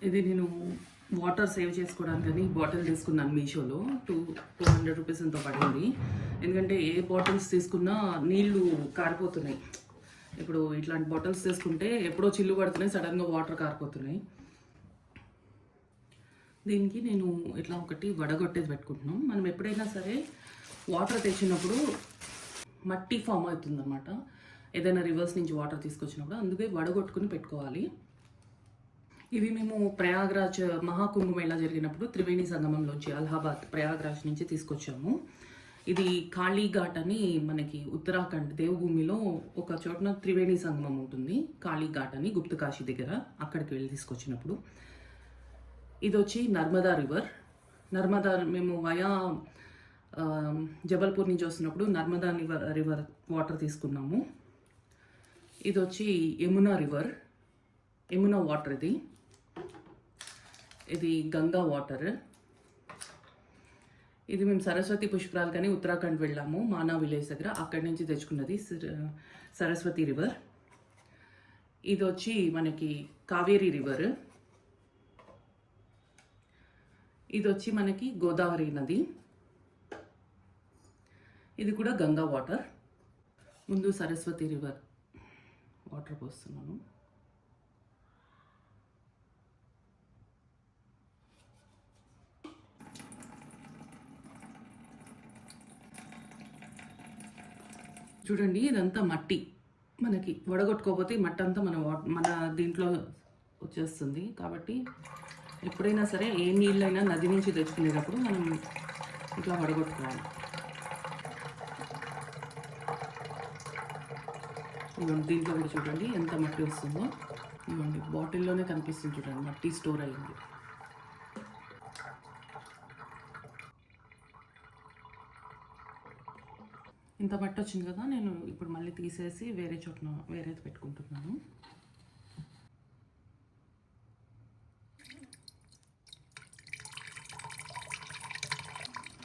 ఇది నేను water save చేసుకోవడానికి బాటిల్ తీసుకున్నాను మీషోలో. 200 రూపీస్ ఎంతో పడింది. ఎందుకంటే ఏ బాటిల్స్ తీసుకున్నా నీళ్లు కారిపోతున్నాయి. ఇప్పుడు ఇట్లాంటి బాటిల్స్ తీసుకుంటే ఎప్పుడో చిల్లు పడుతున్నాయి, సడన్గా వాటర్ కారిపోతున్నాయి. దీనికి నేను ఇట్లా ఒకటి వడగొట్టేది పెట్టుకుంటున్నాం. మనం ఎప్పుడైనా సరే వాటర్ తెచ్చినప్పుడు మట్టి ఫామ్ అవుతుందన్నమాట, ఏదైనా రివర్స్ నుంచి వాటర్ తీసుకొచ్చినప్పుడు. అందుకే వడగొట్టుకుని పెట్టుకోవాలి. ఇవి మేము ప్రయాగ్రాజ్ మహాకుంభమేళా జరిగినప్పుడు త్రివేణి సంగమంలోంచి అలహాబాద్ ప్రయాగ్రాజ్ నుంచి తీసుకొచ్చాము. ఇది కాళీఘాట్ అని మనకి ఉత్తరాఖండ్ దేవభూమిలో ఒక చోటన త్రివేణి సంగమం ఉంటుంది, కాళీఘాట్ అని, గుప్తకాశీ దగ్గర. అక్కడికి వెళ్ళి తీసుకొచ్చినప్పుడు ఇది వచ్చి నర్మదా రివర్. నర్మదా మేము వయా జబల్పూర్ నుంచి వస్తున్నప్పుడు నర్మదా రివర్ వాటర్ తీసుకున్నాము. ఇది వచ్చి యమునా రివర్, యమునా వాటర్. ఇది గంగా వాటర్. ఇది మేము సరస్వతి పుష్కరాలు కానీ ఉత్తరాఖండ్ వెళ్ళాము, మానా విలేజ్ దగ్గర. అక్కడి నుంచి తెచ్చుకున్నది సరస్వతి రివర్. ఇది వచ్చి మనకి కావేరీ రివర్. ఇది వచ్చి మనకి గోదావరి నది. ఇది కూడా గంగా వాటర్. ముందు సరస్వతి రివర్ వాటర్ పోస్తున్నాను. చూడండి, ఇదంతా మట్టి. మనకి వడగొట్టుకోకపోతే మట్టి అంతా మన దీంట్లో వచ్చేస్తుంది. కాబట్టి ఎప్పుడైనా సరే ఏ నీళ్ళైనా నది నుంచి తెచ్చుకునేటప్పుడు మనం ఇట్లా వడగొట్టుకోవాలి. ఇవ్వండి, దీంట్లో కూడా చూడండి ఎంత మట్టి వస్తుందో. ఇవ్వండి, బాటిల్లోనే కనిపిస్తుంది చూడండి, మట్టి స్టోర్ అయ్యింది. ఇంత మట్టి వచ్చింది కదా, నేను ఇప్పుడు మళ్ళీ తీసేసి వేరేది పెట్టుకుంటున్నాను.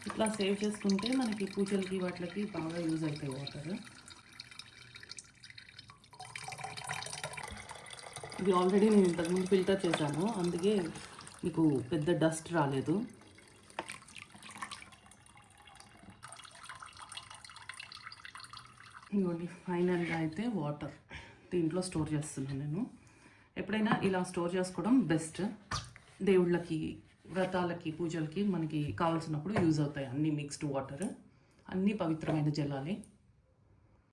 ఇట్లా సేవ్ చేసుకుంటే మనకి పూజలకి వాటికి బాగా యూజ్ అవుతాయి వాటర్. ఇది ఆల్రెడీ నేను ఇంతకుముందు ఫిల్టర్ చేశాను, అందుకే మీకు పెద్ద డస్ట్ రాలేదు. ఇవ్వండి, ఫైనల్గా అయితే వాటర్ దీంట్లో స్టోర్ చేస్తున్నాను నేను. ఎప్పుడైనా ఇలా స్టోర్ చేసుకోవడం బెస్ట్. దేవుళ్ళకి, వ్రతాలకి, పూజలకి మనకి కావాల్సినప్పుడు యూజ్ అవుతాయి. అన్నీ మిక్స్డ్ వాటర్, అన్నీ పవిత్రమైన జలాలే.